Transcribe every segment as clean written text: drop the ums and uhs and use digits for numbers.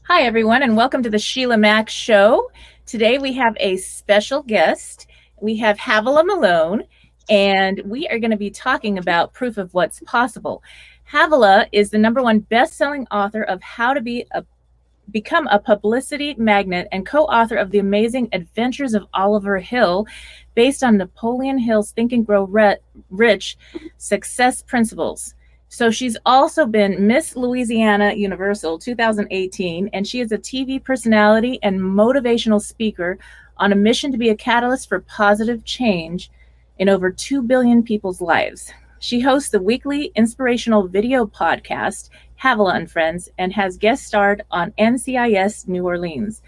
Hi, everyone, and welcome to the Sheila Mac Show. Today we have a special guest. We have Havilah Malone, and we are going to be talking about proof of what's possible. Havilah is the #1 best-selling author of How to Become a Publicity Magnet and co-author of The Amazing Adventures of Oliver Hill, based on Napoleon Hill's Think and Grow Rich success principles. So she's also been Miss Louisiana Universal 2018, and she is a TV personality and motivational speaker on a mission to be a catalyst for positive change in over 2 billion people's lives. She hosts the weekly inspirational video podcast, Havilah Friends, and has guest starred on NCIS New Orleans.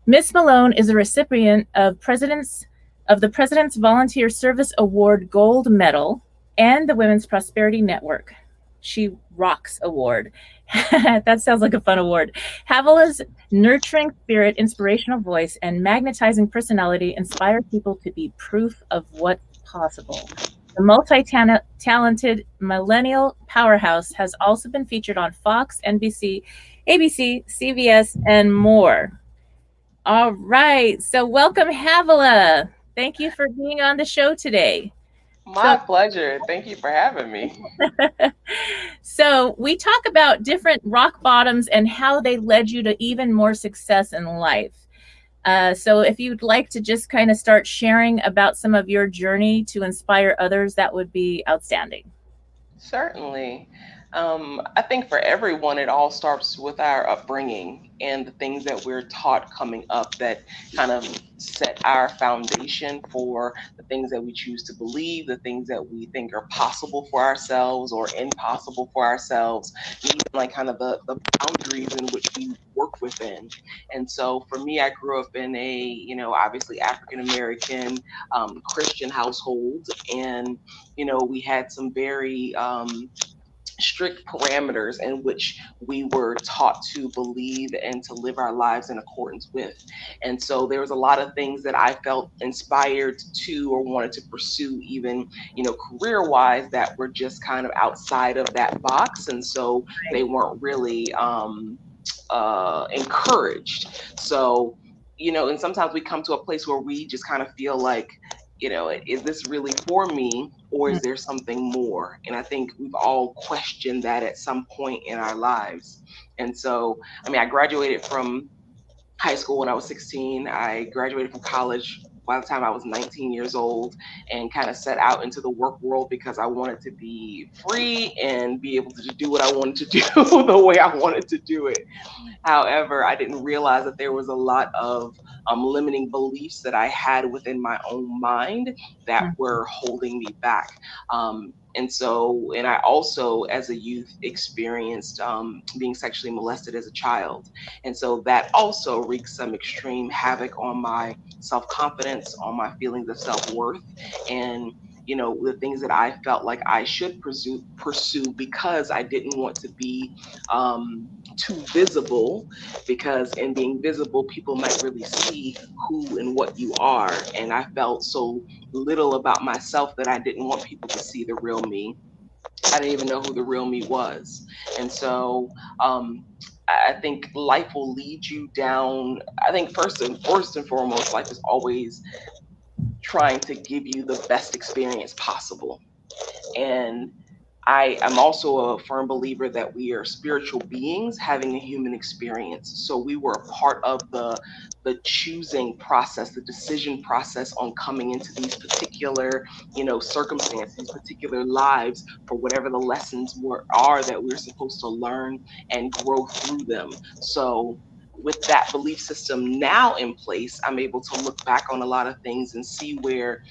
Miss Malone is a recipient of the President's Volunteer Service Award Gold Medal and the Women's Prosperity Network. She Rocks Award. That sounds like a fun award. Havilah's nurturing spirit, inspirational voice, and magnetizing personality inspire people to be proof of what's possible. The multi-talented millennial powerhouse has also been featured on Fox, NBC, ABC, CBS, and more. All right. So welcome, Havilah. Thank you for being on the show today. My pleasure. Thank you for having me. So we talk about different rock bottoms and how they led you to even more success in life. So if you'd like to just kind of start sharing about some of your journey to inspire others, that would be outstanding. Certainly. I think for everyone, it all starts with our upbringing and the things that we're taught coming up that kind of set our foundation for the things that we choose to believe, the things that we think are possible for ourselves or impossible for ourselves, and even like kind of the boundaries in which we work within. And so for me, I grew up in a, obviously African American Christian household. And, we had some very strict parameters in which we were taught to believe and to live our lives in accordance with. And so there was a lot of things that I felt inspired to or wanted to pursue, even, career wise, that were just kind of outside of that box. And so they weren't really encouraged. So, and sometimes we come to a place where we just kind of feel like, is this really for me, or is there something more? And I think we've all questioned that at some point in our lives. And so, I graduated from high school when I was 16. I graduated from college by the time I was 19 years old, and kind of set out into the work world because I wanted to be free and be able to do what I wanted to do the way I wanted to do it. However, I didn't realize that there was a lot of limiting beliefs that I had within my own mind that were holding me back. And I also, as a youth, experienced being sexually molested as a child. And so that also wreaked some extreme havoc on my self-confidence, on my feelings of self-worth, and the things that I felt like I should pursue because I didn't want to be too visible, because in being visible, people might really see who and what you are. And I felt so little about myself that I didn't want people to see the real me. I didn't even know who the real me was. And so I think life will lead you down. I think first and foremost, life is always trying to give you the best experience possible. And I am also a firm believer that we are spiritual beings having a human experience. So we were a part of the choosing process, the decision process on coming into these particular, circumstances, particular lives, for whatever the lessons are that we're supposed to learn and grow through them. So with that belief system now in place, I'm able to look back on a lot of things and see where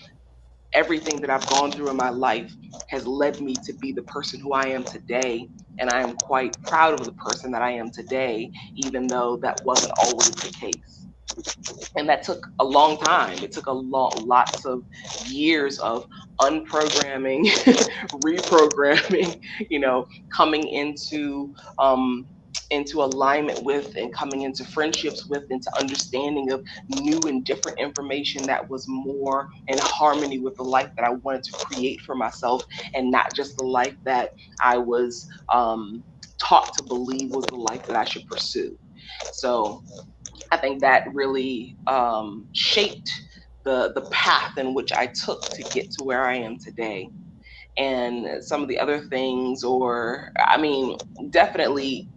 everything that I've gone through in my life has led me to be the person who I am today. And I am quite proud of the person that I am today, even though that wasn't always the case. And that took a long time. It took lots of years of unprogramming, reprogramming, coming into alignment with, and coming into friendships with, into understanding of new and different information that was more in harmony with the life that I wanted to create for myself, and not just the life that I was taught to believe was the life that I should pursue. So I think that really shaped the path in which I took to get to where I am today. And some of the other things, or I mean, definitely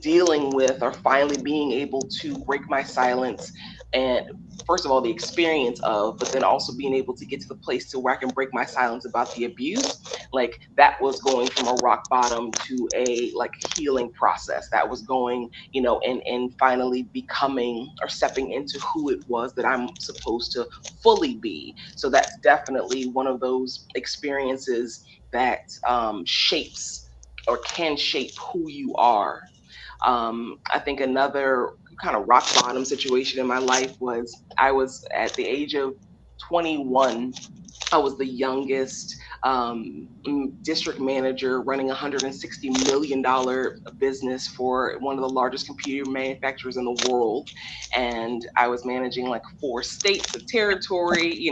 dealing with or finally being able to break my silence, and first of all the experience of, but then also being able to get to the place to where I can break my silence about the abuse. Like that was going from a rock bottom to a like healing process. That was going, and finally becoming or stepping into who it was that I'm supposed to fully be. So that's definitely one of those experiences that shapes or can shape who you are. I think another kind of rock bottom situation in my life was I was at the age of 21. I was the youngest district manager running a $160 million business for one of the largest computer manufacturers in the world. And I was managing like 4 states of territory,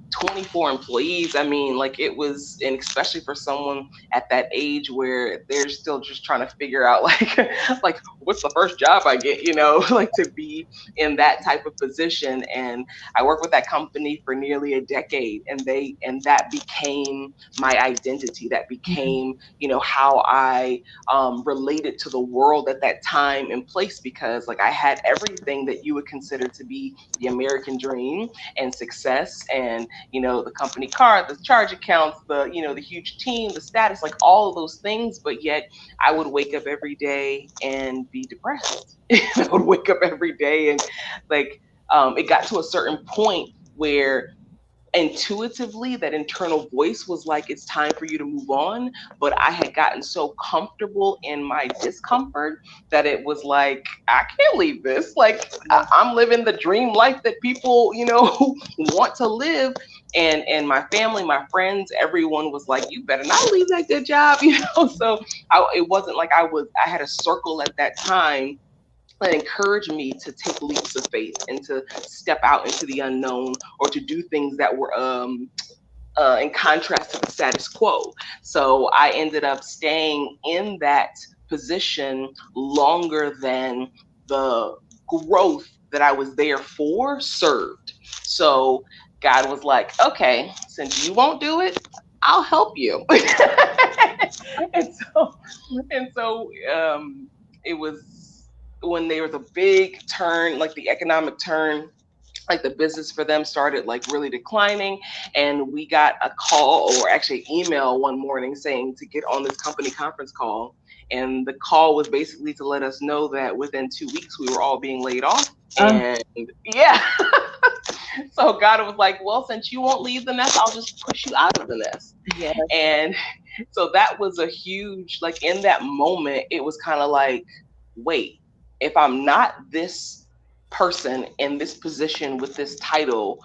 24 employees. I mean, like it was, and especially for someone at that age where they're still just trying to figure out like, like what's the first job I get, like to be in that type of position. And I worked with that company for nearly a decade, and that became my identity. That became, how I related to the world at that time and place, because like I had everything that you would consider to be the American dream and success, and the company car, the charge accounts, the huge team, the status, like all of those things. But yet I would wake up every day and be depressed. I would wake up every day and like it got to a certain point where intuitively that internal voice was like, it's time for you to move on. But I had gotten so comfortable in my discomfort that it was like, I can't leave this. Like I'm living the dream life that people want to live. And my family, my friends, everyone was like, you better not leave that good job. So it wasn't like I had a circle at that time that encouraged me to take leaps of faith and to step out into the unknown, or to do things that were in contrast to the status quo. So I ended up staying in that position longer than the growth that I was there for served. So God was like, okay, since you won't do it, I'll help you. and so and so it was when there was a big turn, like the economic turn, like the business for them started like really declining. And we got a call, or actually email one morning, saying to get on this company conference call. And the call was basically to let us know that within 2 weeks we were all being laid off. And yeah. So God was like, well, since you won't leave the nest, I'll just push you out of the nest. Yes. And so that was a huge, like in that moment, it was kind of like, wait, if I'm not this person in this position with this title,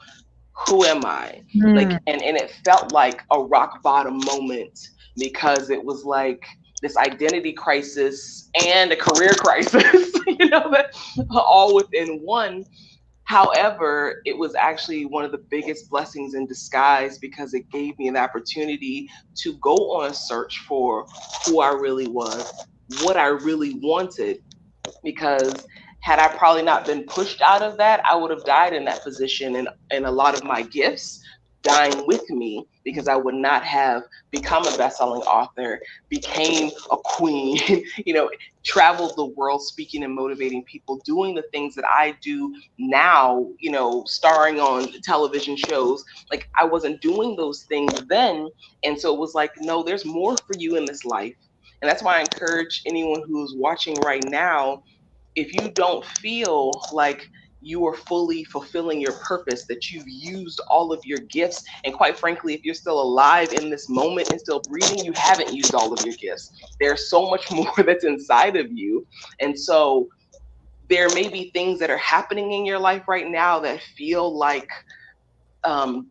who am I? Like, and it felt like a rock bottom moment, because it was like this identity crisis and a career crisis, that all within one. However, it was actually one of the biggest blessings in disguise, because it gave me an opportunity to go on a search for who I really was, what I really wanted. Because had I probably not been pushed out of that, I would have died in that position, and a lot of my gifts dying with me, because I would not have become a best-selling author, became a queen, traveled the world speaking and motivating people, doing the things that I do now, starring on television shows. Like I wasn't doing those things then. And so it was like, no, there's more for you in this life. And that's why I encourage anyone who's watching right now, if you don't feel like you are fully fulfilling your purpose, that you've used all of your gifts, and quite frankly, if you're still alive in this moment and still breathing, you haven't used all of your gifts. There's so much more that's inside of you. And so there may be things that are happening in your life right now that feel like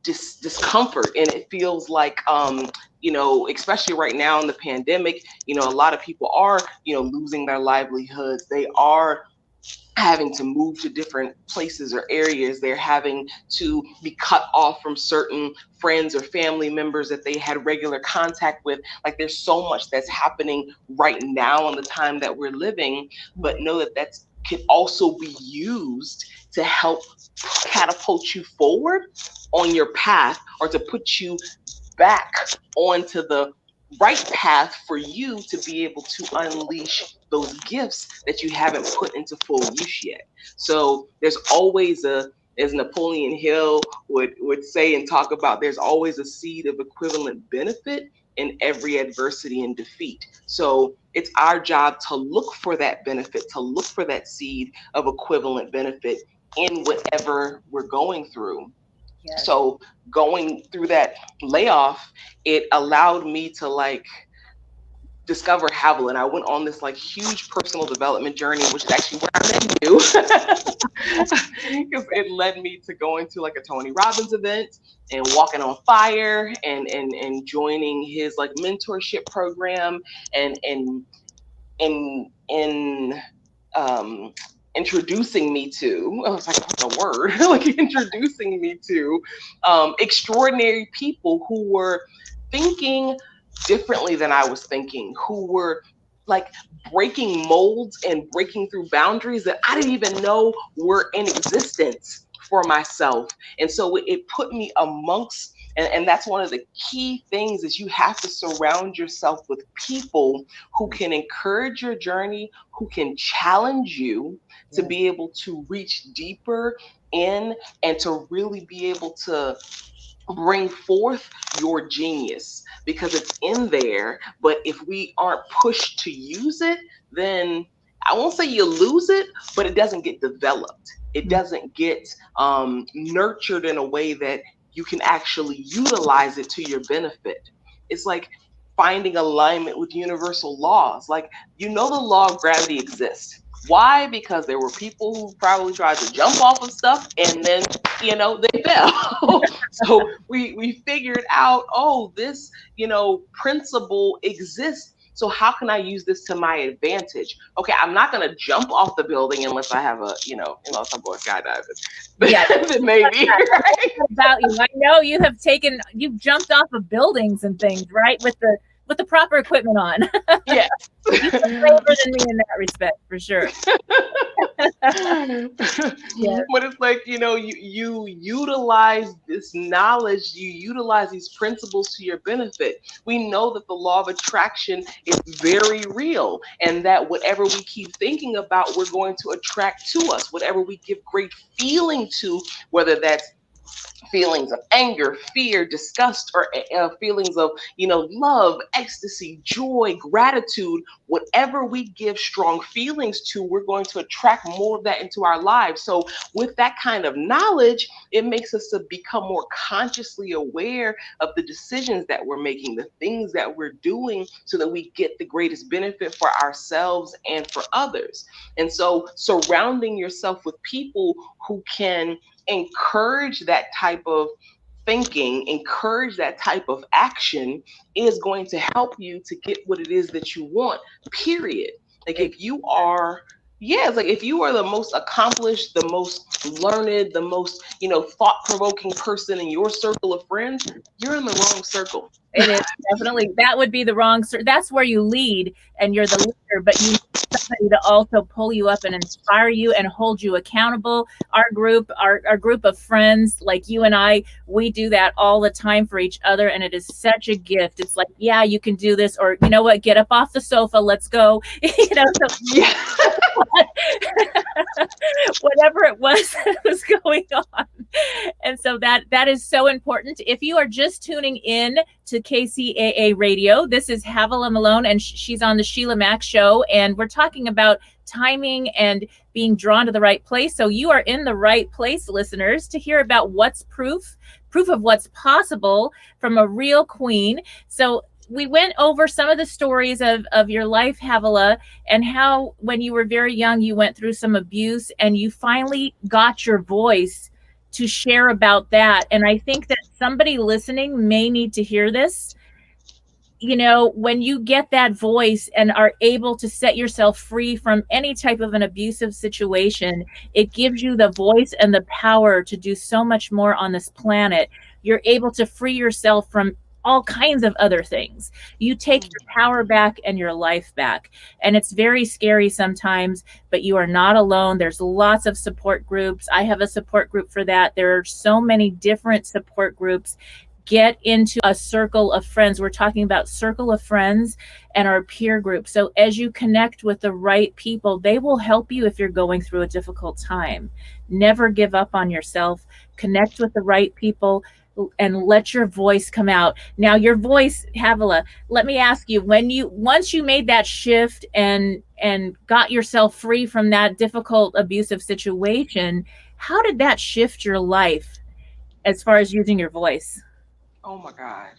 discomfort, and it feels like especially right now in the pandemic, a lot of people are losing their livelihoods. They are having to move to different places or areas. They're having to be cut off from certain friends or family members that they had regular contact with. Like, there's so much that's happening right now in the time that we're living, but know that that's can also be used to help catapult you forward on your path, or to put you back onto the right path for you to be able to unleash those gifts that you haven't put into full use yet. So there's always as Napoleon Hill would say and talk about, there's always a seed of equivalent benefit in every adversity and defeat. So it's our job to look for that benefit, to look for that seed of equivalent benefit in whatever we're going through. Yes. So going through that layoff, it allowed me to like discover Havilah, and I went on this like huge personal development journey, which is actually where I met you, because it led me to going to like a Tony Robbins event and walking on fire, and joining his like mentorship program, and introducing me to, I was like, what's the word? Like, introducing me to extraordinary people who were thinking differently than I was thinking, who were like breaking molds and breaking through boundaries that I didn't even know were in existence for myself. And so it put me amongst, and that's one of the key things, is you have to surround yourself with people who can encourage your journey, who can challenge you to be able to reach deeper in, and to really be able to bring forth your genius, because it's in there. But if we aren't pushed to use it, then I won't say you lose it, but it doesn't get developed. It doesn't get nurtured in a way that you can actually utilize it to your benefit. It's like finding alignment with universal laws. Like, the law of gravity exists. Why? Because there were people who probably tried to jump off of stuff and then, they fell. So we figured out, this, principle exists. So how can I use this to my advantage? Okay, I'm not going to jump off the building unless I have unless I'm going skydiving. Yeah, then maybe. Right? About you, I know you've jumped off of buildings and things, right? With the proper equipment on. Yeah. You're braver than me in that respect, for sure. Yeah. But it's like, you utilize this knowledge, you utilize these principles to your benefit. We know that the law of attraction is very real, and that whatever we keep thinking about, we're going to attract to us. Whatever we give great feeling to, whether that's feelings of anger, fear, disgust, or feelings of, love, ecstasy, joy, gratitude, whatever we give strong feelings to, we're going to attract more of that into our lives. So with that kind of knowledge, it makes us to become more consciously aware of the decisions that we're making, the things that we're doing, so that we get the greatest benefit for ourselves and for others. And so surrounding yourself with people who can encourage that type of thinking, encourage that type of action, is going to help you to get what it is that you want, period. Like, if you are if you are the most accomplished, the most learned, the most, thought-provoking person in your circle of friends, you're in the wrong circle. It is definitely, that would be the wrong, that's where you lead and you're the leader, but you need somebody to also pull you up and inspire you and hold you accountable. Our group of friends, like you and I, we do that all the time for each other, and it is such a gift. It's like, yeah, you can do this, or you know what, get up off the sofa, let's go. So yeah. Whatever it was that was going on. And so that is so important. If you are just tuning in to KCAA Radio, this is Havilah Malone, and she's on the Sheila Mac Show, and we're talking about timing and being drawn to the right place. So you are in the right place, listeners, to hear about what's proof of what's possible from a real queen. So we went over some of the stories of your life, Havilah, and how when you were very young, you went through some abuse and you finally got your voice to share about that. And I think that somebody listening may need to hear this. when you get that voice and are able to set yourself free from any type of an abusive situation, it gives you the voice and the power to do so much more on this planet. You're able to free yourself from all kinds of other things. You take your power back and your life back. And it's very scary sometimes, but you are not alone. There's lots of support groups. I have a support group for that. There are so many different support groups. Get into a circle of friends. We're talking about circle of friends and our peer group. So as you connect with the right people, they will help you if you're going through a difficult time. Never give up on yourself. Connect with the right people and let your voice come out. Now, your voice, Havilah, let me ask you, once you made that shift and got yourself free from that difficult abusive situation, how did that shift your life as far as using your voice? Oh my God.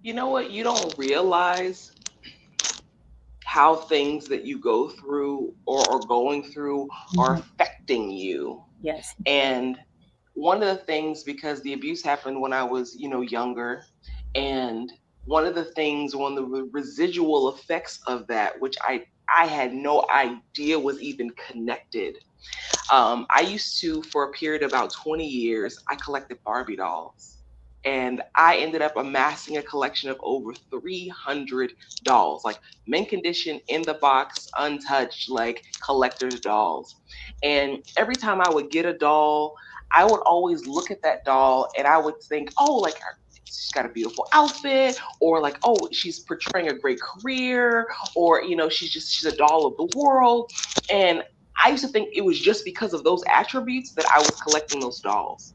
You know what? You don't realize how things that you go through or are going through are affecting you. Yes. And one of the things, because the abuse happened when I was, younger, and one of the residual effects of that, which I had no idea was even connected. I used to, for a period of about 20 years, I collected Barbie dolls. And I ended up amassing a collection of over 300 dolls, like mint condition, in the box, untouched, like collector's dolls. And every time I would get a doll, I would always look at that doll and I would think, oh, like she's got a beautiful outfit, or like, oh, she's portraying a great career, or, she's a doll of the world. And I used to think it was just because of those attributes that I was collecting those dolls.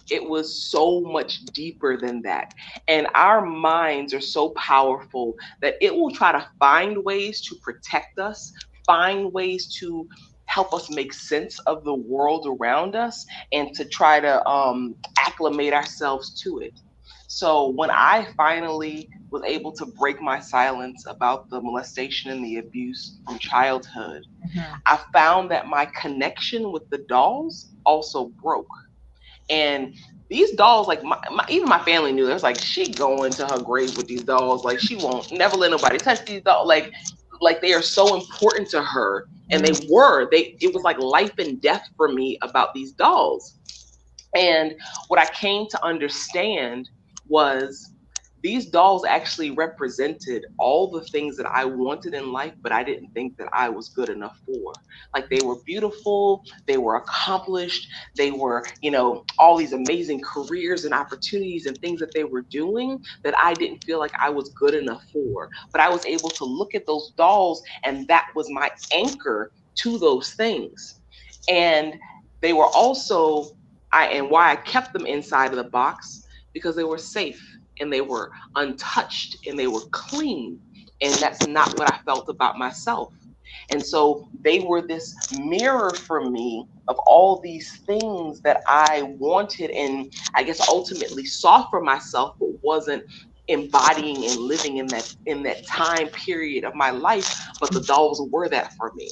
It was so much deeper than that. And our minds are so powerful that it will try to find ways to protect us, find ways to help us make sense of the world around us, and to try to acclimate ourselves to it. So when I finally was able to break my silence about the molestation and the abuse from childhood, I found that my connection with the dolls also broke. And these dolls, like even my family knew. It was like, she going to her grave with these dolls. Like, she won't never let nobody touch these dolls. Like they are so important to her, and it was like life and death for me about these dolls. And what I came to understand was these dolls actually represented all the things that I wanted in life, but I didn't think that I was good enough for. Like, they were beautiful, they were accomplished, they were, all these amazing careers and opportunities and things that they were doing that I didn't feel like I was good enough for. But I was able to look at those dolls, and that was my anchor to those things. And they were also, and why I kept them inside of the box, because they were safe and they were untouched and they were clean. And that's not what I felt about myself. And so they were this mirror for me of all these things that I wanted, and I guess ultimately saw for myself, but wasn't embodying and living in that time period of my life. But the dolls were that for me.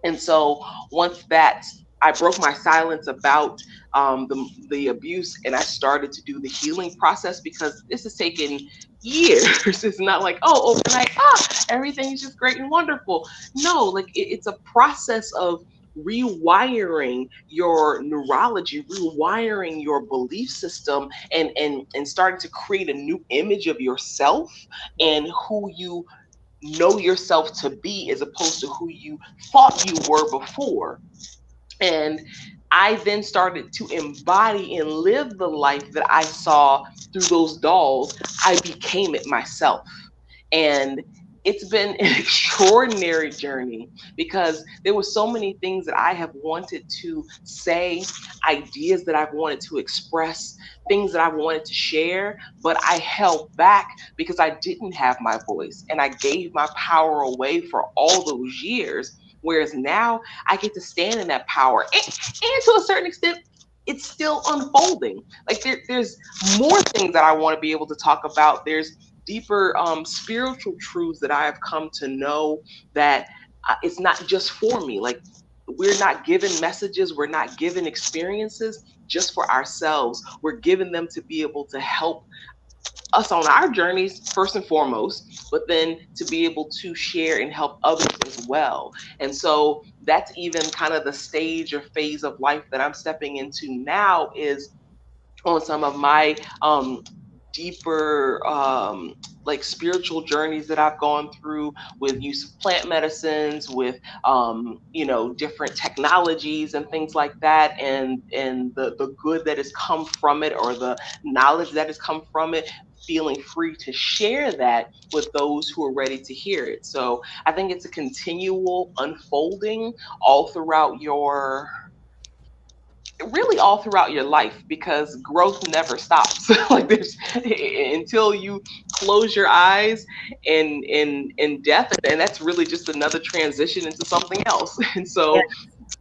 And so once that I broke my silence about the abuse, and I started to do the healing process, because this has taken years. It's not like, oh, overnight, everything is just great and wonderful. No, like it's a process of rewiring your neurology, rewiring your belief system, and starting to create a new image of yourself and who you know yourself to be, as opposed to who you thought you were before. And I then started to embody and live the life that I saw through those dolls. I became it myself. And it's been an extraordinary journey, because there were so many things that I have wanted to say, ideas that I've wanted to express, things that I wanted to share, but I held back because I didn't have my voice, and I gave my power away for all those years. Whereas now I get to stand in that power, and to a certain extent, it's still unfolding. Like there's more things that I want to be able to talk about. There's deeper spiritual truths that I have come to know, that it's not just for me. Like, we're not given messages, we're not given experiences just for ourselves. We're given them to be able to help us on our journeys first and foremost, but then to be able to share and help others as well. And so that's even kind of the stage or phase of life that I'm stepping into now, is on some of my deeper like spiritual journeys that I've gone through with use of plant medicines, with different technologies and things like that, and the good that has come from it, or the knowledge that has come from it, feeling free to share that with those who are ready to hear it. So I think it's a continual unfolding all throughout your really all throughout your life, because growth never stops. Like there's until you close your eyes in death, and that's really just another transition into something else. And Yeah. so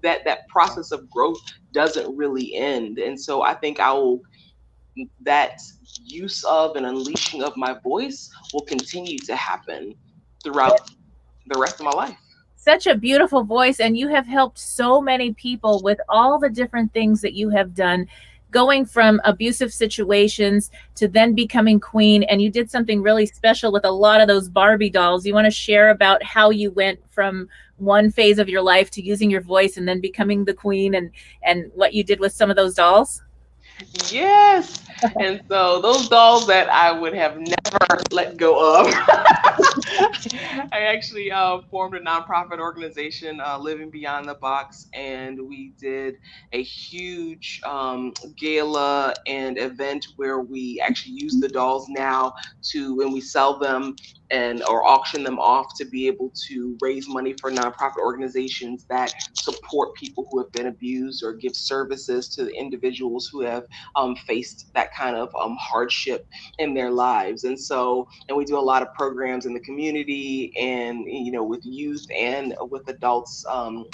that process of growth doesn't really end. And so I think I will that use of and unleashing of my voice will continue to happen throughout the rest of my life. Such a beautiful voice, and you have helped so many people with all the different things that you have done, going from abusive situations to then becoming queen. And you did something really special with a lot of those Barbie dolls. You want to share about how you went from one phase of your life to using your voice and then becoming the queen, and what you did with some of those dolls? Yes. And so those dolls that I would have never let go of. I actually formed a nonprofit organization, Living Beyond the Box, and we did a huge gala and event where we actually use the dolls now to, when we sell them and or auction them off, to be able to raise money for nonprofit organizations that support people who have been abused, or give services to the individuals who have faced that kind of hardship in their lives. And so, and we do a lot of programs in the community, and with youth and with adults,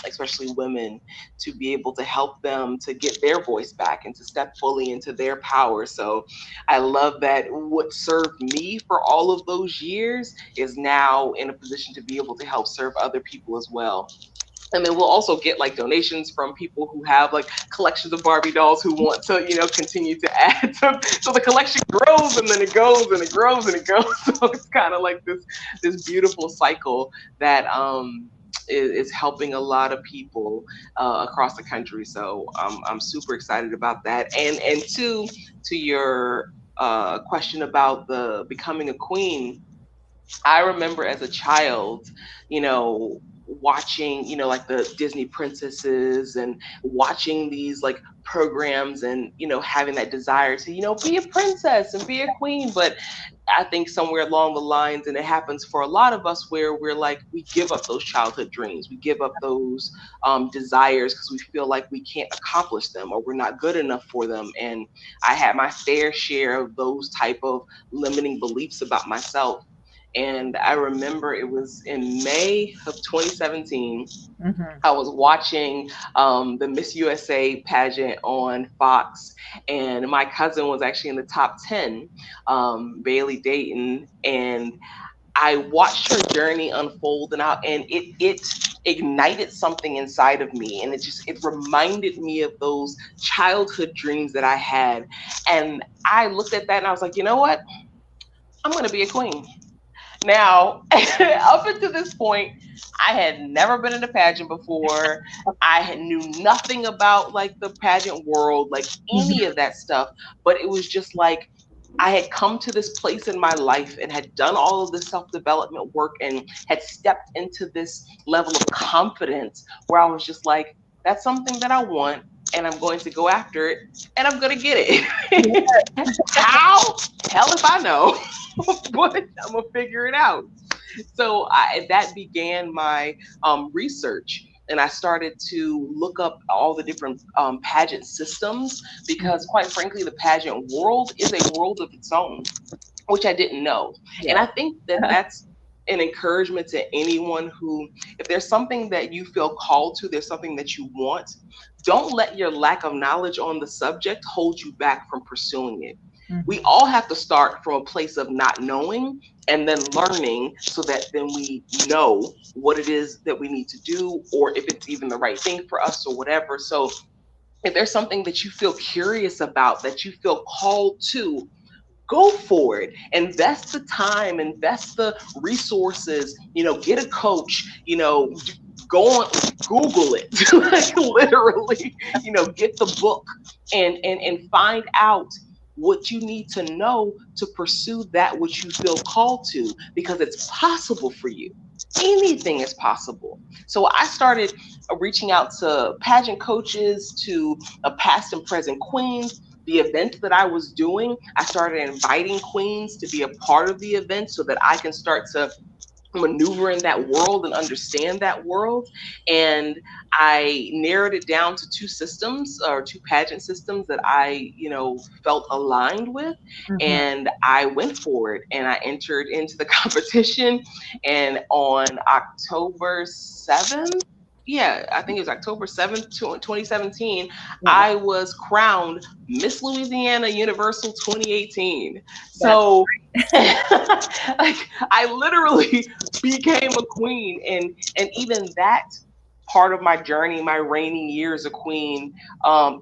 especially women, to be able to help them to get their voice back and to step fully into their power. So I love that what served me for all of those years is now in a position to be able to help serve other people as well. And then we'll also get like donations from people who have like collections of Barbie dolls, who want to continue to add to, so the collection grows, and then it goes and it grows and it goes. So it's kind of like this beautiful cycle that is helping a lot of people across the country. So I'm super excited about that. And to your question about the becoming a queen, I remember as a child, watching, like the Disney princesses, and watching these like programs, and, having that desire to, be a princess and be a queen. But I think somewhere along the lines, and it happens for a lot of us, where we're like, we give up those childhood dreams, we give up those desires, because we feel like we can't accomplish them, or we're not good enough for them. And I had my fair share of those type of limiting beliefs about myself. And I remember it was in May of 2017. Mm-hmm. I was watching the Miss USA pageant on Fox, and my cousin was actually in the top 10, Bailey Dayton. And I watched her journey unfold, and it ignited something inside of me, and it reminded me of those childhood dreams that I had. And I looked at that and I was like, you know what? I'm going to be a queen. Now, up until this point, I had never been in a pageant before. I had knew nothing about like the pageant world, like any of that stuff. But it was just like I had come to this place in my life and had done all of this self development work, and had stepped into this level of confidence where I was just like, that's something that I want, and I'm going to go after it, and I'm going to get it. How? Hell if I know. But I'm gonna figure it out. So that began my research, and I started to look up all the different pageant systems, because, quite frankly, the pageant world is a world of its own, which I didn't know. And Yeah. I think that that's an encouragement to anyone who, if there's something that you feel called to, there's something that you want, don't let your lack of knowledge on the subject hold you back from pursuing it. We Mm-hmm. all have to start from a place of not knowing, and then learning, so that then we know what it is that we need to do, or if it's even the right thing for us, or whatever. So if there's something that you feel curious about, that you feel called to, go for it. Invest the time, invest the resources, get a coach, go on, Google it, like literally, get the book and find out what you need to know to pursue that which you feel called to, because it's possible for you. Anything is possible. So I started reaching out to pageant coaches, to past and present queens. The events that I was doing, I started inviting queens to be a part of the event so that I can start to maneuver in that world and understand that world. And I narrowed it down to two systems, or two pageant systems that I, felt aligned with. Mhm. And I went for it and I entered into the competition. And on October 7th, yeah, I think it was October 7th, 2017, I was crowned Miss Louisiana Universal 2018. So like, I literally became a queen, and even that part of my journey, my reigning year as a queen,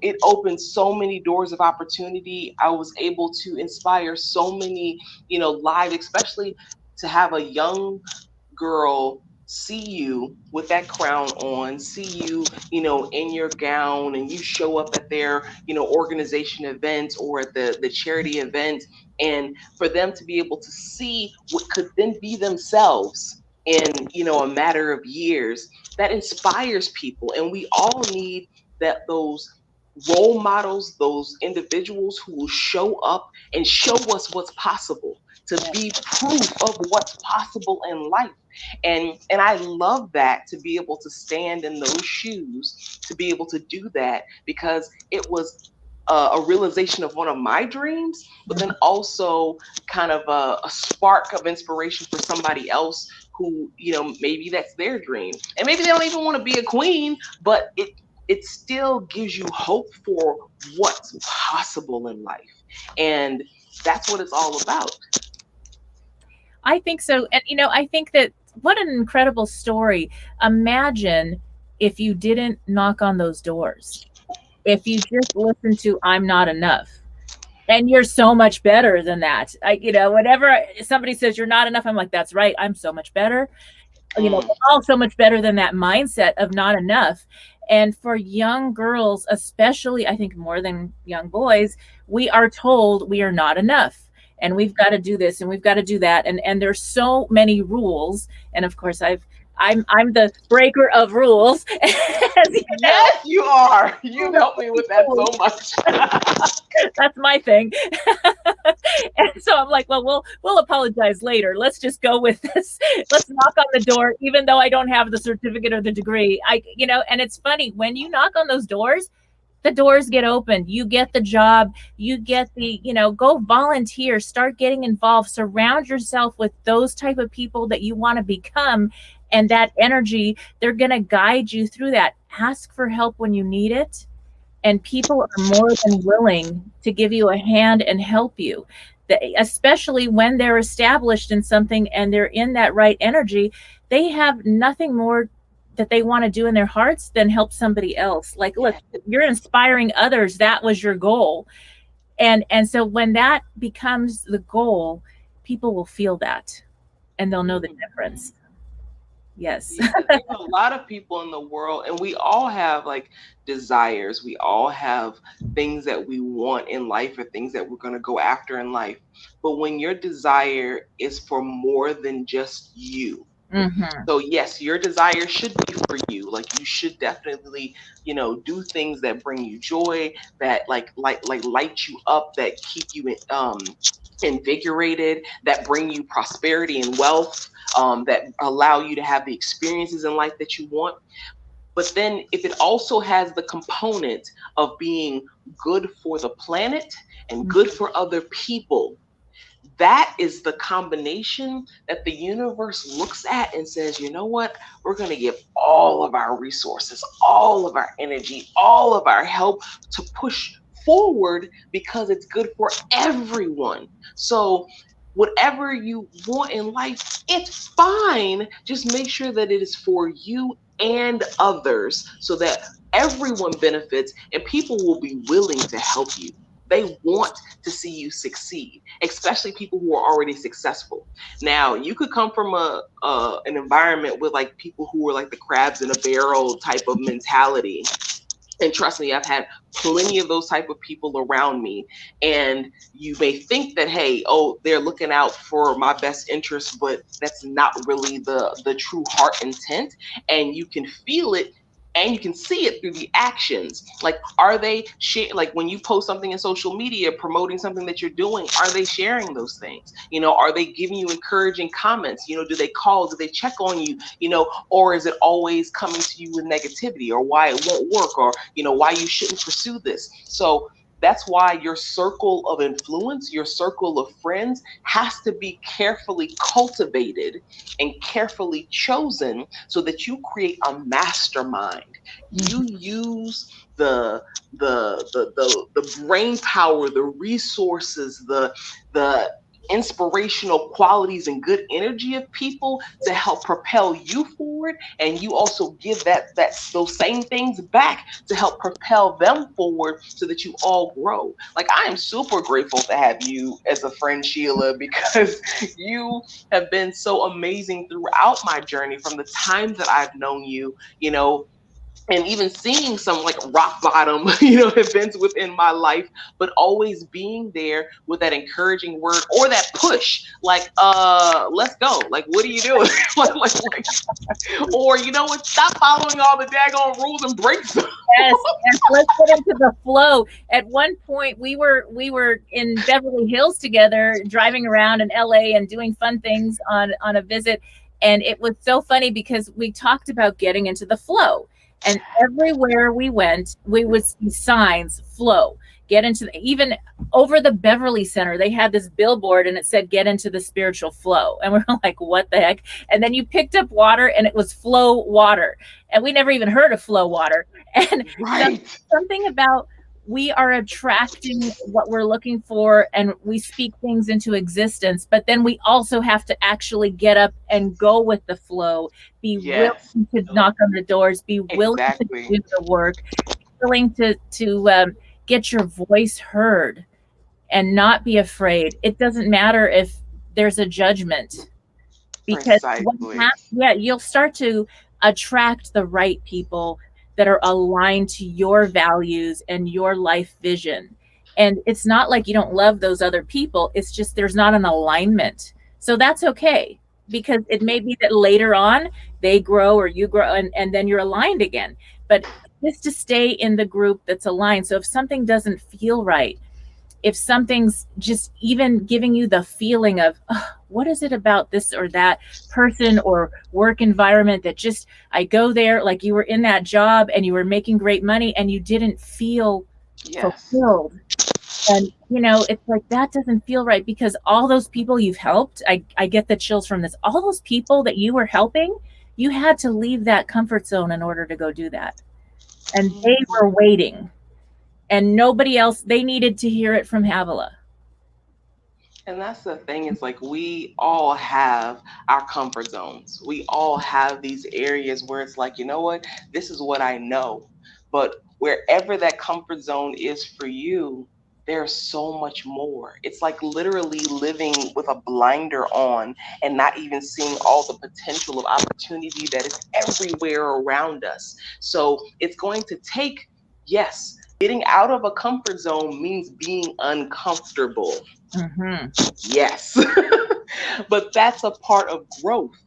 it opened so many doors of opportunity. I was able to inspire so many, lives, especially to have a young girl see you with that crown on, see you, in your gown, and you show up at their, organization events or at the charity event, and for them to be able to see what could then be themselves in, a matter of years, that inspires people. And we all need those role models, those individuals who will show up and show us what's possible, to be proof of what's possible in life. And I love that, to be able to stand in those shoes, to be able to do that, because it was a realization of one of my dreams, but then also kind of a spark of inspiration for somebody else who, maybe that's their dream, and maybe they don't even want to be a queen, but it still gives you hope for what's possible in life. And that's what it's all about. I think so. And, I think that what an incredible story. Imagine if you didn't knock on those doors, if you just listen to I'm not enough. And you're so much better than that. Whenever somebody says you're not enough, I'm like, that's right. I'm so much better. We're all so much better than that mindset of not enough. And for young girls, especially, I think more than young boys, we are told we are not enough. And we've got to do this and we've got to do that. And there's so many rules. And of course, I'm the breaker of rules. Yes, you are. You help me with that so much. That's my thing. And so I'm like, well, we'll apologize later. Let's just go with this. Let's knock on the door, even though I don't have the certificate or the degree. And it's funny, when you knock on those doors, the doors get opened. You get the job. You get go volunteer, start getting involved, surround yourself with those type of people that you want to become. And that energy, they're going to guide you through that. Ask for help when you need it. And people are more than willing to give you a hand and help you, especially when they're established in something and they're in that right energy. They have nothing more that they want to do in their hearts than help somebody else. Like, look, you're inspiring others. That was your goal. And so when that becomes the goal, people will feel that and they'll know the difference. Yes. Yeah, there's a lot of people in the world, and we all have like desires. We all have things that we want in life, or things that we're going to go after in life. But when your desire is for more than just you, so yes, your desire should be for you. Like, you should definitely, do things that bring you joy, that like light you up, that keep you invigorated, that bring you prosperity and wealth, that allow you to have the experiences in life that you want. But then if it also has the component of being good for the planet and good for other people, that is the combination that the universe looks at and says, you know what, we're going to give all of our resources, all of our energy, all of our help to push forward, because it's good for everyone. So whatever you want in life, it's fine. Just make sure that it is for you and others, so that everyone benefits and people will be willing to help you. They want to see you succeed, especially people who are already successful. Now, you could come from an environment with like people who are like the crabs in a barrel type of mentality, and trust me, I've had plenty of those type of people around me. And you may think that, hey, oh, they're looking out for my best interest, but that's not really the true heart intent. And you can feel it and you can see it through the actions. Like, are they like when you post something in social media promoting something that you're doing, are they sharing those things? Are they giving you encouraging comments? Do they call? Do they check on you? Or is it always coming to you with negativity, or why it won't work, or why you shouldn't pursue this? So that's why your circle of influence, your circle of friends, has to be carefully cultivated and carefully chosen so that you create a mastermind. You use the brain power, the resources, the inspirational qualities and good energy of people to help propel you forward, and you also give those same things back to help propel them forward so that you all grow. Like, I am super grateful to have you as a friend, Sheila, because you have been so amazing throughout my journey from the time that I've known you, and even seeing some like rock bottom, events within my life, but always being there with that encouraging word or that push, like, let's go. Like, what are you doing? Or what? Stop following all the daggone rules and break them. Yes, yes. Let's get into the flow. At one point, we were in Beverly Hills together, driving around in LA and doing fun things on a visit, and it was so funny because we talked about getting into the flow. And everywhere we went, we would see signs, flow, get into even over the Beverly Center, they had this billboard and it said, get into the spiritual flow. And we're like, what the heck? And then you picked up water and it was flow water. And we never even heard of flow water. And Right. something about we are attracting what we're looking for and we speak things into existence, but then we also have to actually get up and go with the flow, be Yes. willing to knock on the doors, be willing Exactly. to do the work, willing to get your voice heard and not be afraid. It doesn't matter if there's a judgment, because Precisely. you'll start to attract the right people that are aligned to your values and your life vision. And it's not like you don't love those other people, it's just there's not an alignment. So that's okay, because it may be that later on they grow or you grow, and then you're aligned again. But just to stay in the group that's aligned. So if something doesn't feel right, if something's just even giving you the feeling of, oh, what is it about this or that person or work environment that just, I go there, like you were in that job and you were making great money and you didn't feel Yes. fulfilled. And, it's like, that doesn't feel right, because all those people you've helped, I get the chills from this. All those people that you were helping, you had to leave that comfort zone in order to go do that. And they were waiting. And nobody else, they needed to hear it from Havilah. And that's the thing, is like, we all have our comfort zones. We all have these areas where it's like, you know what, this is what I know. But wherever that comfort zone is for you, there's so much more. It's like literally living with a blinder on and not even seeing all the potential of opportunity that is everywhere around us. So it's going to take, yes, getting out of a comfort zone means being uncomfortable. Mm-hmm. Yes. But that's a part of growth,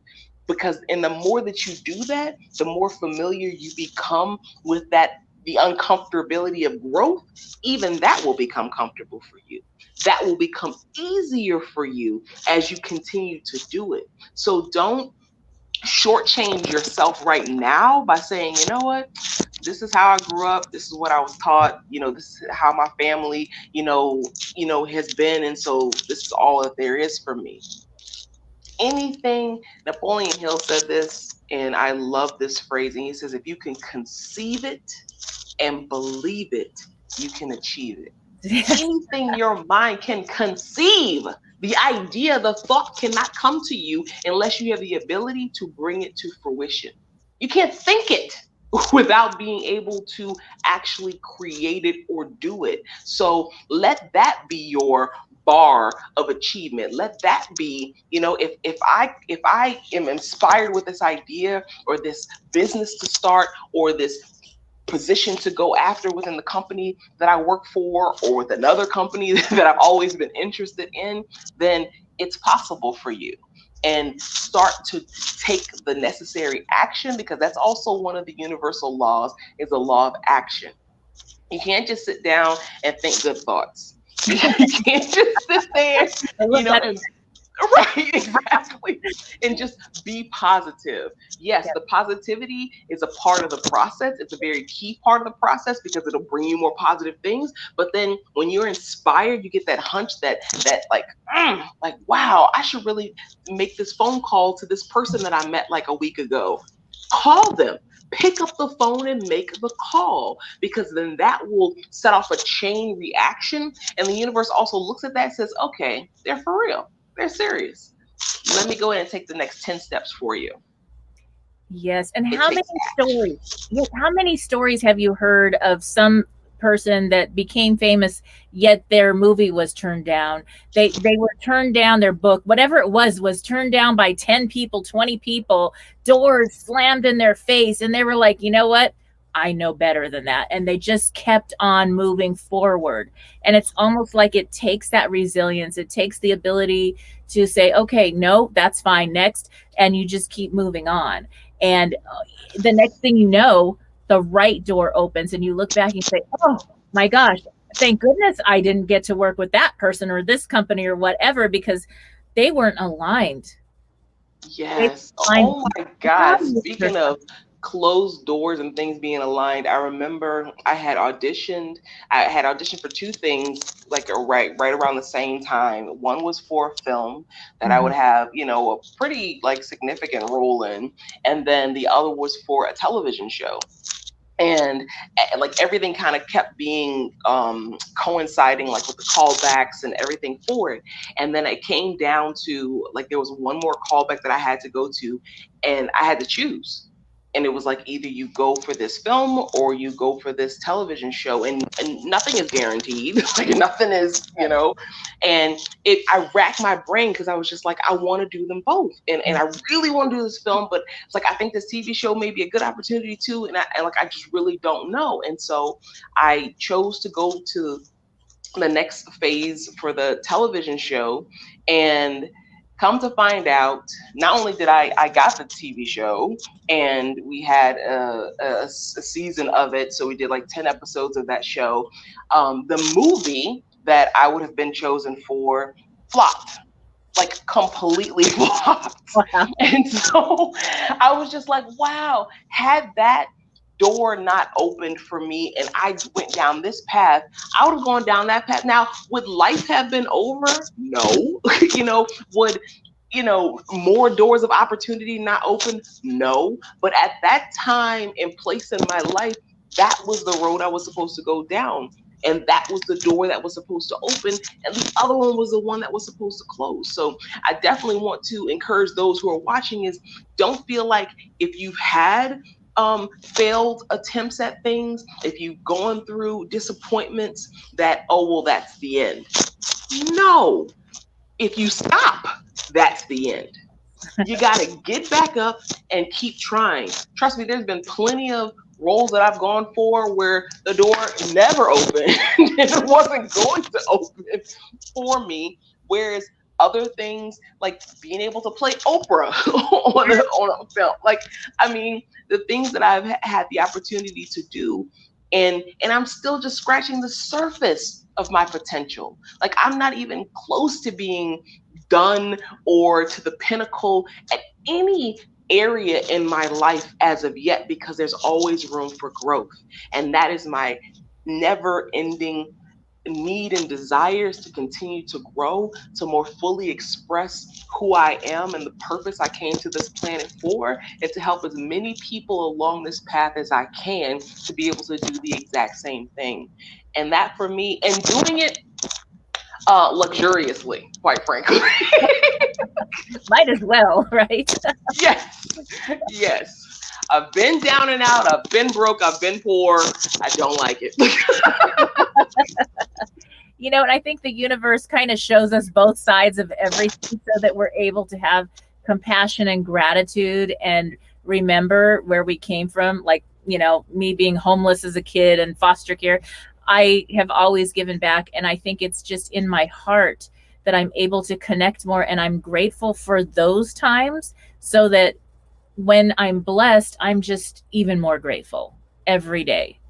because and the more that you do that, the more familiar you become with the uncomfortability of growth. Even that will become comfortable for you. That will become easier for you as you continue to do it. So don't shortchange yourself right now by saying, you know what, this is how I grew up, this is what I was taught, this is how my family, has been, and so this is all that there is for me. Anything, Napoleon Hill said this, and I love this phrasing. He says, if you can conceive it and believe it, you can achieve it. Anything your mind can conceive, the idea, the thought cannot come to you unless you have the ability to bring it to fruition. You can't think it. without being able to actually create it or do it. So let that be your bar of achievement. Let that be, if I am inspired with this idea or this business to start or this position to go after within the company that I work for or with another company that I've always been interested in, then it's possible for you. And start to take the necessary action, because that's also one of the universal laws, is the law of action. You can't just sit down and think good thoughts. You can't just sit there, I love that. and right, exactly. And just be positive. Yes, Yeah. the positivity is a part of the process. It's a very key part of the process because it'll bring you more positive things. But then when you're inspired, you get that hunch that like, wow, I should really make this phone call to this person that I met like a week ago. Call them. Pick up the phone and make the call, because then that will set off a chain reaction. And the universe also looks at that and says, okay, they're for real. They're serious. Let me go ahead and take the next 10 steps for you. Yes. And It how many takes action. stories? Yes, how many stories have you heard of some person that became famous, yet their movie was turned down? They were turned down, their book, whatever it was turned down by 10 people, 20 people, doors slammed in their face, and they were like, you know what? I know better than that. And they just kept on moving forward. And it's almost like it takes that resilience. It takes the ability to say, okay, no, that's fine. Next. And you just keep moving on. And the next thing you know, the right door opens and you look back and you say, oh my gosh, thank goodness I didn't get to work with that person or this company or whatever, because they weren't aligned. They Yes. aligned Oh my God. Speaking of closed doors and things being aligned, I remember I had auditioned for two things like right around the same time. One was for a film that I would Mhm. have, a pretty like significant role in, and then the other was for a television show. And like everything kind of kept being coinciding like with the callbacks and everything for it. And then it came down to like there was one more callback that I had to go to, and I had to choose. And it was like either you go for this film or you go for this television show, and nothing is guaranteed. Like nothing is, and I racked my brain because I was just like, I want to do them both. And I really want to do this film, but it's like I think this TV show may be a good opportunity too, and I just really don't know. And so I chose to go to the next phase for the television show, and come to find out, not only did I got the TV show, and we had a season of it, so we did like 10 episodes of that show. The movie that I would have been chosen for flopped, like completely flopped. Wow. And so I was just like, wow, had that door not opened for me and I went down this path, I would have gone down that path. Now, would life have been over? No. Would more doors of opportunity not open? No. But at that time and place in my life, that was the road I was supposed to go down. And that was the door that was supposed to open. And the other one was the one that was supposed to close. So I definitely want to encourage those who are watching is, don't feel like if you've had failed attempts at things, if you've gone through disappointments, that, oh, well, that's the end. No, if you stop, that's the end. You got to get back up and keep trying. Trust me, there's been plenty of roles that I've gone for where the door never opened. It wasn't going to open for me. Whereas other things like being able to play Oprah on a film, like, I mean, the things that I've had the opportunity to do, and I'm still just scratching the surface of my potential. Like I'm not even close to being done or to the pinnacle at any area in my life as of yet, because there's always room for growth. And that is my never ending need and desires, to continue to grow, to more fully express who I am and the purpose I came to this planet for, and to help as many people along this path as I can to be able to do the exact same thing. And that for me, and doing it luxuriously, quite frankly. Might as well, right? Yes, yes. I've been down and out. I've been broke. I've been poor. I don't like it. You know, and I think the universe kind of shows us both sides of everything so that we're able to have compassion and gratitude and remember where we came from. Like, you know, me being homeless as a kid and foster care, I have always given back. And I think it's just in my heart that I'm able to connect more. And I'm grateful for those times so that when I'm blessed, I'm just even more grateful every day.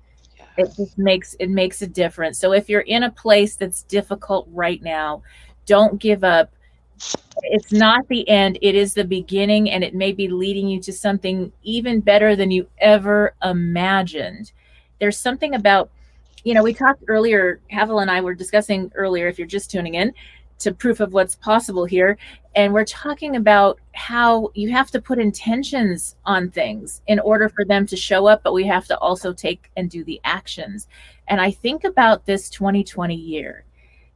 It just makes a difference. So if you're in a place that's difficult right now, don't give up. It's not the end, it is the beginning, and it may be leading you to something even better than you ever imagined. There's something about, you know, we talked earlier, Havilah and I were discussing earlier, if you're just tuning in to Proof of What's Possible here, and we're talking about how you have to put intentions on things in order for them to show up, but we have to also take and do the actions. And I think about this 2020 year.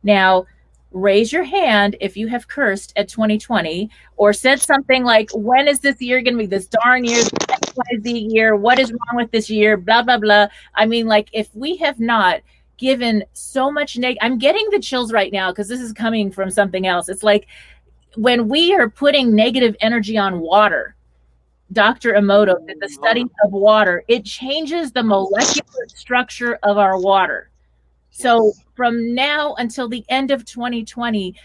Now, raise your hand if you have cursed at 2020 or said something like, when is this year going to be, this darn year, XYZ year? What is wrong with this year? Blah, blah, blah. I mean, like, if we have not given so much I'm getting the chills right now because this is coming from something else. It's like when we are putting negative energy on water, Dr. Emoto did the study of water. It changes the molecular structure of our water. So from now until the end of 2020,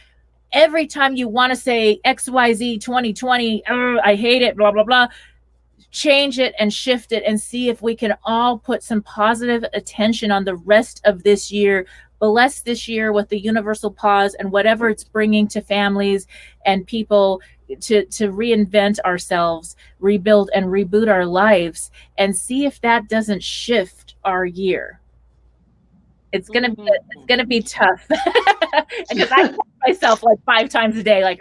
every time you want to say XYZ 2020, I hate it, blah, blah, blah, change it and shift it and see if we can all put some positive attention on the rest of this year. Bless this year with the universal pause and whatever it's bringing to families and people to reinvent ourselves, rebuild and reboot our lives, and see if that doesn't shift our year. It's gonna be tough because I tell myself like 5 times a day, like,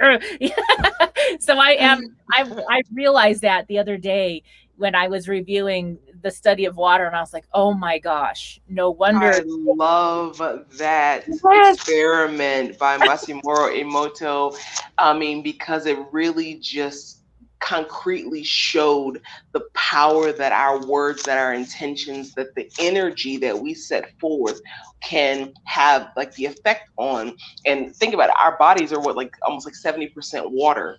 so I realized that the other day when I was reviewing the study of water, and I was like, oh my gosh, no wonder. I love that experiment by Masaru Emoto. I mean, because it really just concretely showed the power that our words, that our intentions, that the energy that we set forth can have like the effect on. And think about it, our bodies are what, like almost like 70% water.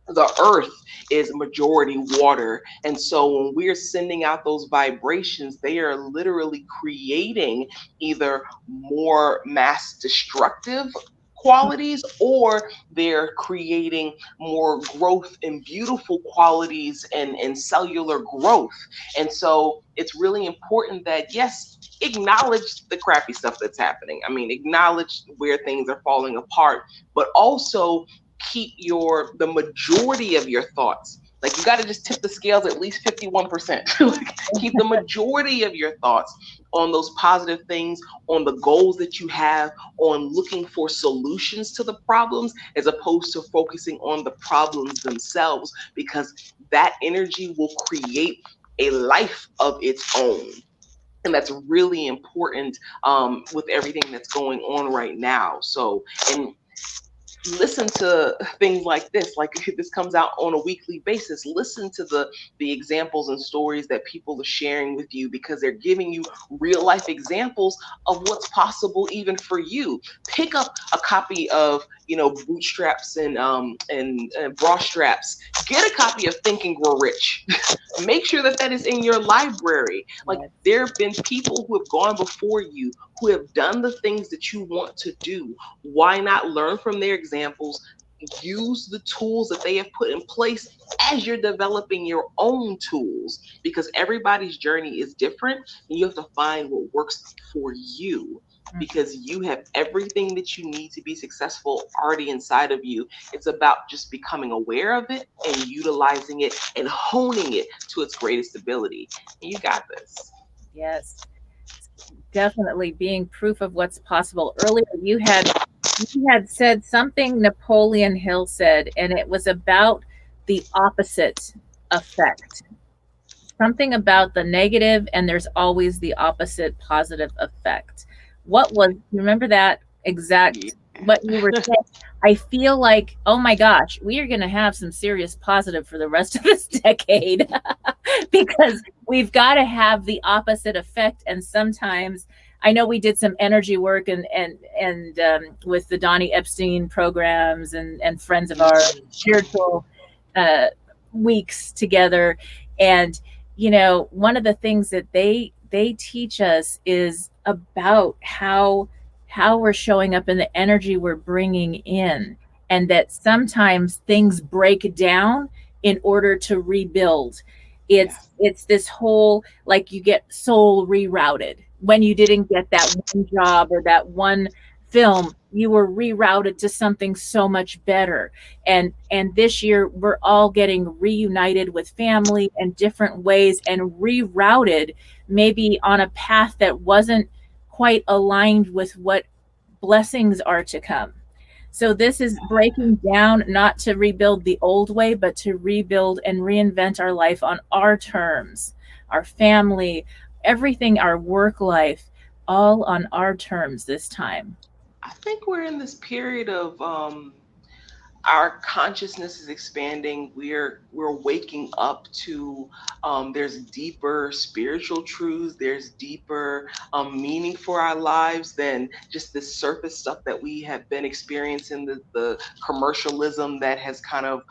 The earth is majority water. And so when we're sending out those vibrations, they are literally creating either more mass destructive qualities, or they're creating more growth and beautiful qualities and cellular growth. And so it's really important that, yes, acknowledge the crappy stuff that's happening. I mean, acknowledge where things are falling apart, but also keep the majority of your thoughts. Like, you got to just tip the scales at least 51%. Like, keep the majority of your thoughts on those positive things, on the goals that you have, on looking for solutions to the problems, as opposed to focusing on the problems themselves, because that energy will create a life of its own. And that's really important with everything that's going on right now. So, and listen to things like this, like this comes out on a weekly basis. Listen to the examples and stories that people are sharing with you, because they're giving you real life examples of what's possible even for you. Pick up a copy of, you know, Bootstraps and Bra Straps. Get a copy of Think and Grow Rich. Make sure that is in your library. Like, there have been people who have gone before you, who have done the things that you want to do. Why not learn from their examples? Use the tools that they have put in place as you're developing your own tools, because everybody's journey is different, and you have to find what works for you, because you have everything that you need to be successful already inside of you. It's about just becoming aware of it and utilizing it and honing it to its greatest ability. And you got this. Yes, definitely being proof of what's possible. Earlier, you had said something Napoleon Hill said, and it was about the opposite effect. Something about the negative, and there's always the opposite positive effect. What was, remember that exact, what you were saying? I feel like, oh my gosh, we are going to have some serious positive for the rest of this decade. because we've got to have the opposite effect. And sometimes I know we did some energy work and with the Donnie Epstein programs and friends of our spiritual uh, weeks together. And one of the things that they teach us is about how we're showing up and the energy we're bringing in, and that sometimes things break down in order to rebuild. It's this whole, like, you get soul rerouted when you didn't get that one job or that one film, you were rerouted to something so much better. And this year we're all getting reunited with family in different ways and rerouted, maybe on a path that wasn't quite aligned with what blessings are to come. So this is breaking down, not to rebuild the old way, but to rebuild and reinvent our life on our terms, our family, everything, our work life, all on our terms this time. I think we're in this period of our consciousness is expanding. We're waking up to there's deeper spiritual truths, there's deeper meaning for our lives than just this surface stuff that we have been experiencing, the commercialism that has kind of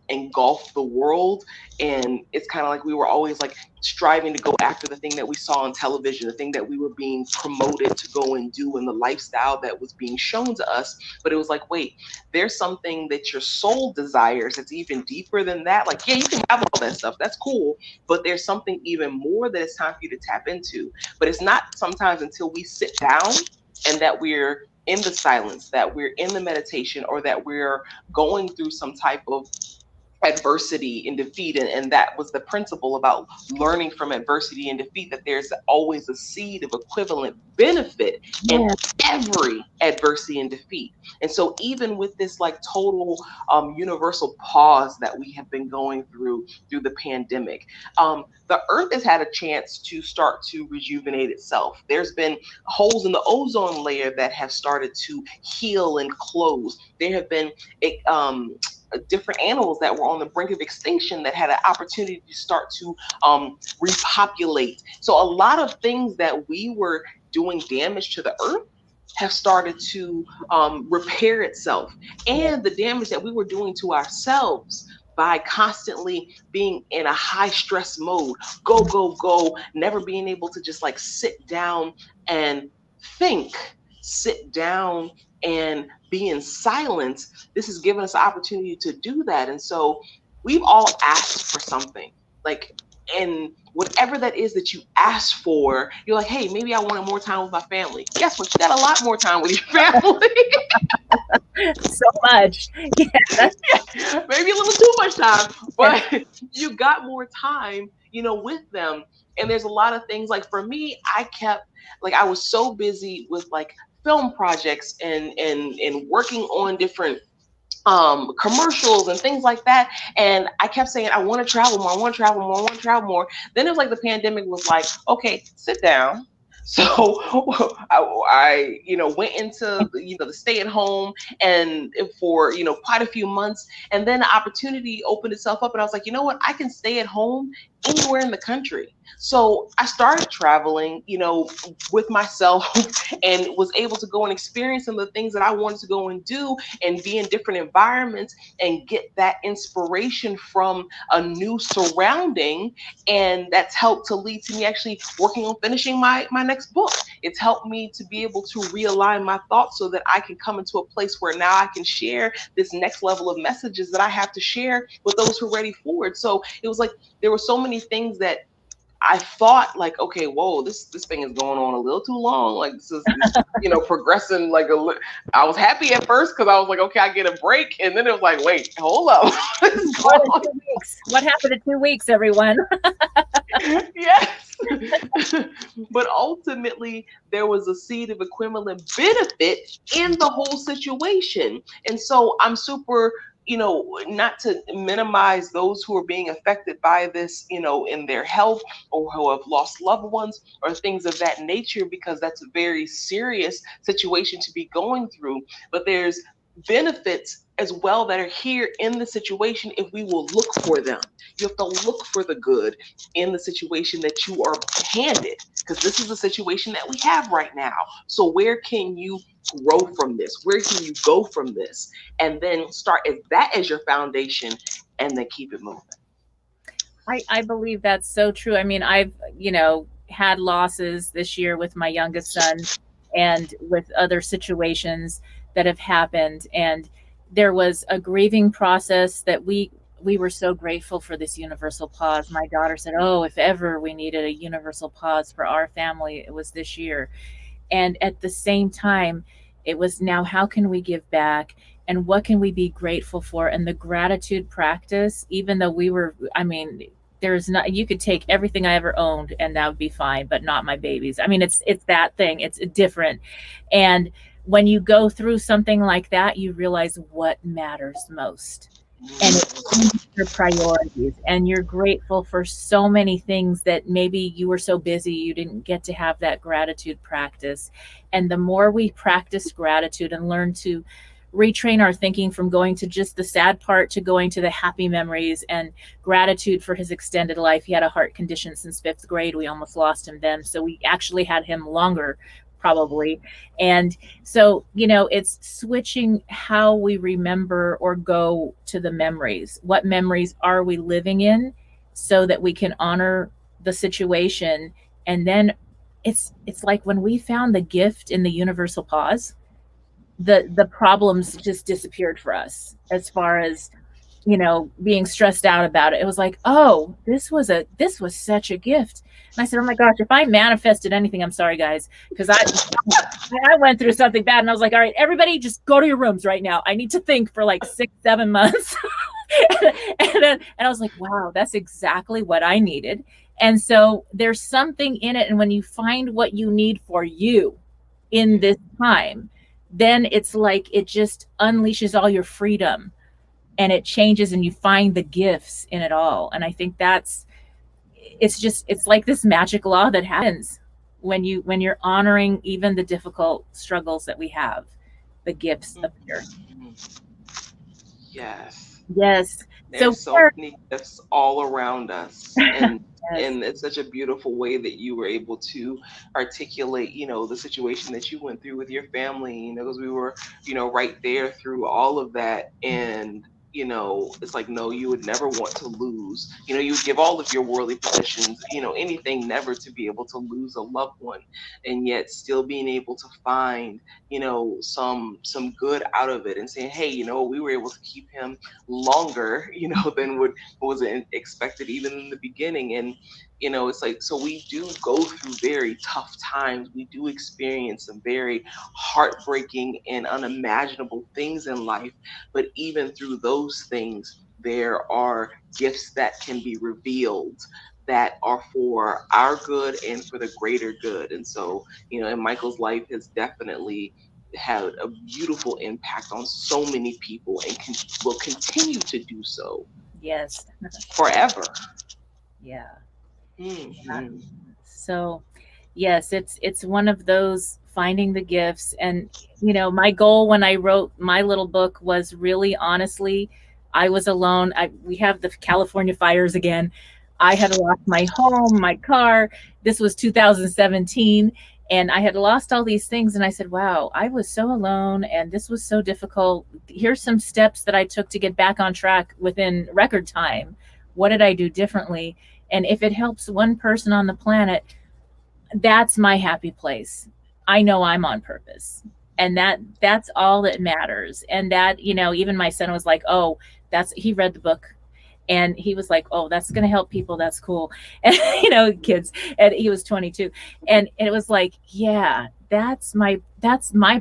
engulfed the world. And it's kind of like we were always like striving to go after the thing that we saw on television, the thing that we were being promoted to go and do, and the lifestyle that was being shown to us. But it was like, wait, there's something that your soul desires that's even deeper than that. Like, yeah, you can have all that stuff, that's cool, but there's something even more that it's time for you to tap into. But it's not sometimes until we sit down and that we're in the silence, that we're in the meditation, or that we're going through some type of adversity and defeat, and that was the principle about learning from adversity and defeat, that there's always a seed of equivalent benefit in every adversity and defeat. And so even with this like total universal pause that we have been going through the pandemic, the earth has had a chance to start to rejuvenate itself. There's been holes in the ozone layer that have started to heal and close. There have been different animals that were on the brink of extinction that had an opportunity to start to repopulate. So a lot of things that we were doing damage to the earth have started to repair itself. And the damage that we were doing to ourselves by constantly being in a high stress mode, go, go, go, never being able to just like sit down and think, sit down and be in silence. This has given us the opportunity to do that. And so we've all asked for something, like, and whatever that is that you ask for, you're like, hey, maybe I wanted more time with my family. Guess what? You got a lot more time with your family. So much. Yeah. Maybe a little too much time, but you got more time, with them. And there's a lot of things, like for me, I was so busy with like film projects and working on different commercials and things like that. And I kept saying, I want to travel more, I want to travel more, I want to travel more. Then it was like the pandemic was like, okay, sit down. So I went into the stay at home and for quite a few months, and then the opportunity opened itself up, and I was like, you know what, I can stay at home anywhere in the country. So I started traveling, with myself, and was able to go and experience some of the things that I wanted to go and do, and be in different environments and get that inspiration from a new surrounding. And that's helped to lead to me actually working on finishing my next book. It's helped me to be able to realign my thoughts so that I can come into a place where now I can share this next level of messages that I have to share with those who are ready for it. So it was like there were so many things that I thought, like, okay, whoa, this thing is going on a little too long. Like this is progressing like I was happy at first because I was like, okay, I get a break, and then it was like, wait, hold up. What happened in 2 weeks, everyone? Yes. But ultimately, there was a seed of equivalent benefit in the whole situation. And so I'm super, not to minimize those who are being affected by this, in their health, or who have lost loved ones or things of that nature, because that's a very serious situation to be going through. But there's benefits as well that are here in the situation if we will look for them. You have to look for the good in the situation that you are handed, because this is the situation that we have right now. So where can you grow from this? Where can you go from this? And then start as that as your foundation, and then keep it moving. I believe that's so true. I mean, I've, had losses this year with my youngest son and with other situations that have happened. And there was a grieving process that we were so grateful for this universal pause. My daughter said, "Oh, if ever we needed a universal pause for our family, it was this year." And at the same time, it was, now how can we give back and what can we be grateful for? And the gratitude practice, even though I mean, there's not, you could take everything I ever owned and that would be fine, but not my babies. I mean, it's that thing, it's different. And when you go through something like that, you realize what matters most, and it changes your priorities, and you're grateful for so many things that maybe you were so busy you didn't get to have that gratitude practice. And the more we practice gratitude and learn to retrain our thinking from going to just the sad part to going to the happy memories, and gratitude for his extended life. He had a heart condition since 5th grade. We almost lost him then, so we actually had him longer, probably. And so, it's switching how we remember or go to the memories. What memories are we living in, so that we can honor the situation? And then it's like when we found the gift in the universal pause, the problems just disappeared for us, as far as being stressed out about it. It was like, oh, this was such a gift. And I said, oh my gosh, if I manifested anything, I'm sorry guys, because I went through something bad, and I was like, all right, everybody just go to your rooms right now. I need to think for like 6-7 months. and I was like, wow, that's exactly what I needed. And so there's something in it. And when you find what you need for you in this time, then it's like it just unleashes all your freedom, and it changes, and you find the gifts in it all. And I think it's like this magic law that happens when you're honoring even the difficult struggles that we have. The gifts appear. Yes. There's so many gifts all around us. And Yes. and it's such a beautiful way that you were able to articulate, the situation that you went through with your family, because we were, right there through all of that. And it's like, no, you would never want to lose. You would give all of your worldly possessions, anything, never to be able to lose a loved one, and yet still being able to find, some good out of it, and saying, hey, we were able to keep him longer, than what was expected even in the beginning. And it's like, so we do go through very tough times. We do experience some very heartbreaking and unimaginable things in life. But even through those things, there are gifts that can be revealed that are for our good and for the greater good. And so, and Michael's life has definitely had a beautiful impact on so many people, and will continue to do so. Yes. Forever. Yeah. Mm-hmm. So, yes, it's one of those, finding the gifts. And my goal when I wrote my little book was, really honestly, I was alone. We have the California fires again. I had lost my home, my car. This was 2017, and I had lost all these things, and I said, wow, I was so alone, and this was so difficult. Here's some steps that I took to get back on track within record time. What did I do differently? And if it helps one person on the planet, that's my happy place. I know I'm on purpose. And that's all that matters. And that, even my son was like, oh, he read the book, and he was like, oh, that's going to help people. That's cool. And, kids, and he was 22. And it was like, yeah, that's my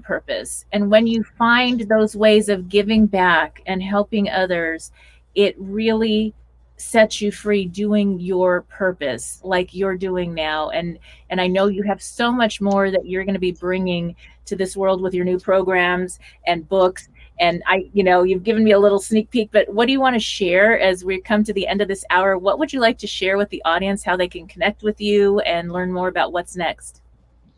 purpose. And when you find those ways of giving back and helping others, it really sets you free, doing your purpose like you're doing now. And I know you have so much more that you're going to be bringing to this world with your new programs and books. And you've given me a little sneak peek, but what do you want to share as we come to the end of this hour? What would you like to share with the audience, how they can connect with you and learn more about what's next?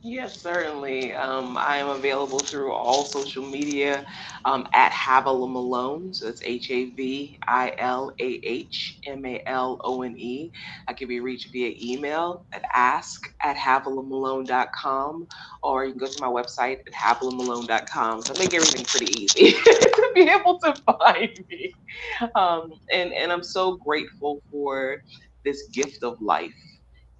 Yes, certainly. I am available through all social media at Havilah Malone. So it's HavilahMalone. I can be reached via email at ask@havilahmalone.com, or you can go to my website at havilahmalone.com. So make everything pretty easy to be able to find me. And I'm so grateful for this gift of life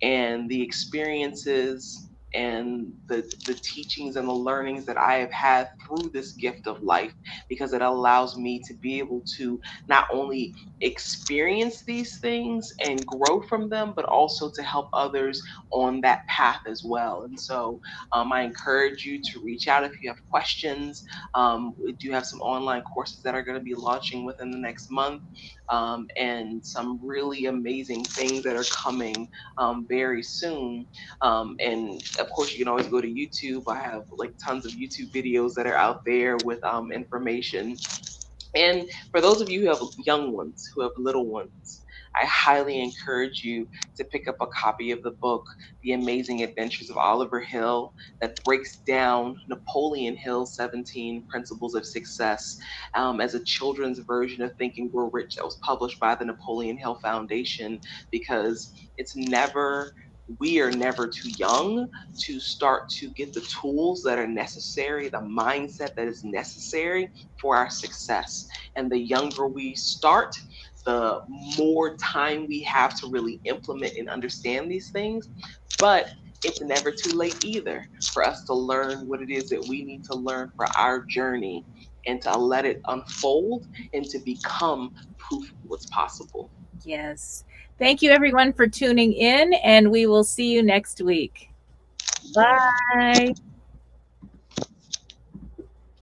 and the experiences and the teachings and the learnings that I have had through this gift of life, because it allows me to be able to not only experience these things and grow from them, but also to help others on that path as well. And so I encourage you to reach out if you have questions. We do have some online courses that are going to be launching within the next month, and some really amazing things that are coming very soon. And of course, you can always go to YouTube. I have like tons of YouTube videos that are out there with information. And for those of you who have young ones, who have little ones, I highly encourage you to pick up a copy of the book, The Amazing Adventures of Oliver Hill, that breaks down Napoleon Hill's 17 Principles of Success as a children's version of Think and Grow Rich, that was published by the Napoleon Hill Foundation, because it's never we are never too young to start to get the tools that are necessary, the mindset that is necessary for our success. And the younger we start, the more time we have to really implement and understand these things. But it's never too late either for us to learn what it is that we need to learn for our journey, and to let it unfold and to become proof of what's possible. Yes. Thank you, everyone, for tuning in, and we will see you next week. Bye. Bye.